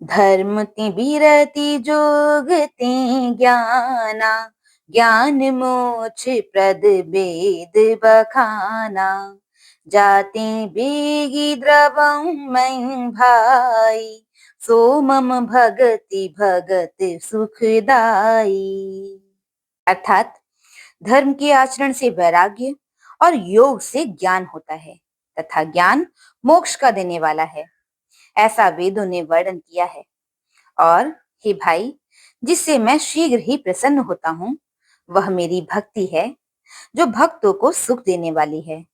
धर्म ते बिरति जोग ते ज्ञाना, ज्ञान मोक्ष प्रद वेद बखाना। जाते बेगी द्रवं मैं भाई, सो मम भगति भगत सुखदाई। अर्थात धर्म के आचरण से वैराग्य और योग से ज्ञान होता है तथा ज्ञान मोक्ष का देने वाला है, ऐसा वेदों ने वर्णन किया है। और हे भाई, जिससे मैं शीघ्र ही प्रसन्न होता हूँ, वह मेरी भक्ति है जो भक्तों को सुख देने वाली है।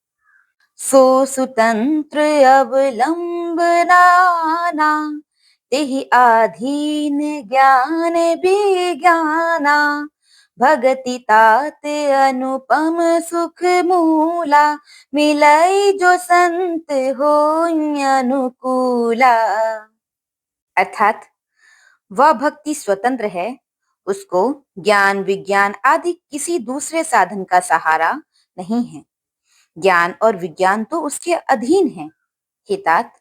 सो सुतंत्र अवलंबनाना, तेहि आधीन ज्ञान विज्ञाना। भगति तात अनुपम सुख मूला, मिलाई जो संत हो अनुकूला। अर्थात वह भक्ति स्वतंत्र है, उसको ज्ञान विज्ञान आदि किसी दूसरे साधन का सहारा नहीं है। ज्ञान और विज्ञान तो उसके अधीन है। हितात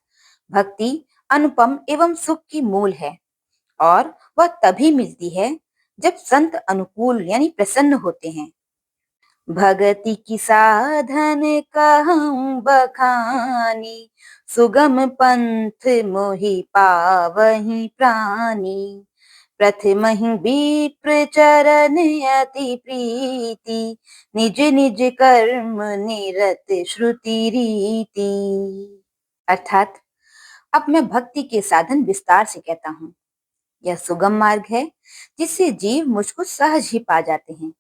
भक्ति अनुपम एवं सुख की मूल है और वह तभी मिलती है जब संत अनुकूल यानी प्रसन्न होते हैं। भगति की साधन कहूँ बखानी, सुगम पंथ मोहि पावहि प्राणी। प्रथम ही विप्र चरण अति प्रीति, निज निज कर्म निरत श्रुति रीति। अर्थात अब मैं भक्ति के साधन विस्तार से कहता हूँ। यह सुगम मार्ग है जिससे जीव मुझको सहज ही पा जाते हैं।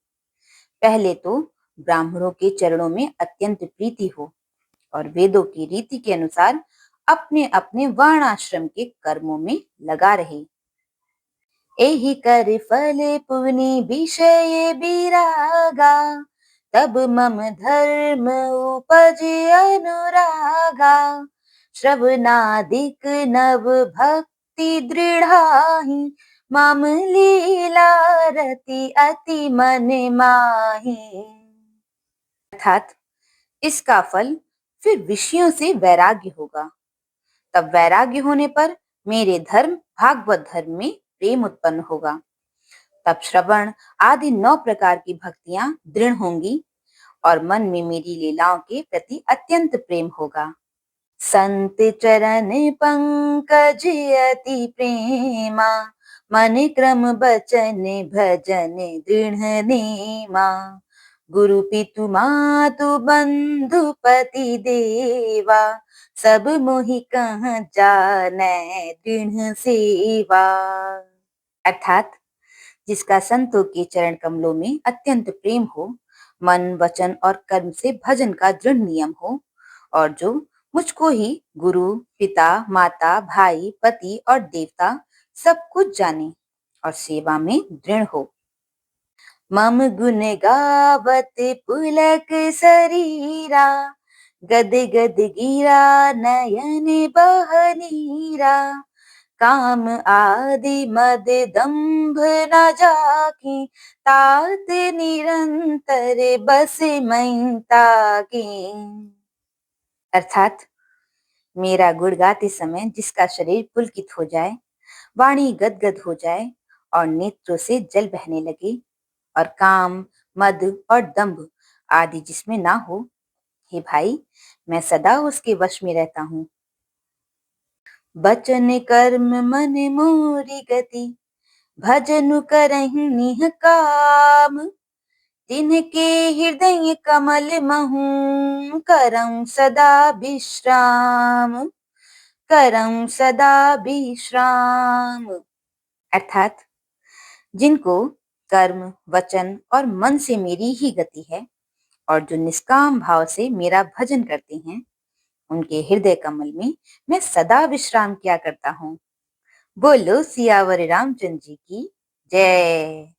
पहले तो ब्राह्मणों के चरणों में अत्यंत प्रीति हो और वेदों की रीति के अनुसार अपने अपने वर्णाश्रम के कर्मों में लगा रहे। एहि कर फल पुनि विषय विरागा, तब मम धर्म उपज अनुरागा। श्रवणादिक नव भक्ति दृढ़ाहि, मम लीला रति अति मन माहि। अर्थात इसका फल फिर विषयों से वैराग्य होगा। तब वैराग्य होने पर मेरे धर्म भागवत धर्म में प्रेम उत्पन्न होगा। तब श्रवण आदि 9 प्रकार की भक्तियां दृढ़ होंगी और मन में मेरी लीलाओं के प्रति अत्यंत प्रेम होगा। संत चरण पंकज अति प्रेमा, मन क्रम बचन भजन दृढ़ नेमा। गुरु पितु मातु बंधु पति देवा, सब मोहि कहाँ जानै दृढ़ सेवा। अर्थात जिसका संतों के चरण कमलों में अत्यंत प्रेम हो, मन वचन और कर्म से भजन का दृढ़ नियम हो, और जो मुझको ही गुरु पिता माता भाई पति और देवता सब कुछ जाने और सेवा में दृढ़ हो। मम गुण गावत पुलक शरीरा, गद गद गिरा नयन बहनीरा। काम आदि मद दंभ न जाकी, तात निरंतर बस मैं ताकी। अर्थात मेरा गुण गाते समय जिसका शरीर पुलकित हो जाए, वाणी गदगद हो जाए और नेत्रों से जल बहने लगे और काम मद और दंभ आदि जिसमें ना हो, हे भाई, मैं सदा उसके वश में रहता हूँ। बचन कर्म मन मोरी गति, भजन करहि निह काम। तिनके हृदय कमल महु, करऊं सदा विश्राम, करऊं सदा विश्राम। अर्थात जिनको कर्म वचन और मन से मेरी ही गति है और जो निष्काम भाव से मेरा भजन करते हैं, उनके हृदय कमल में मैं सदा विश्राम किया करता हूँ। बोलो सियावर रामचंद्र जी की जय।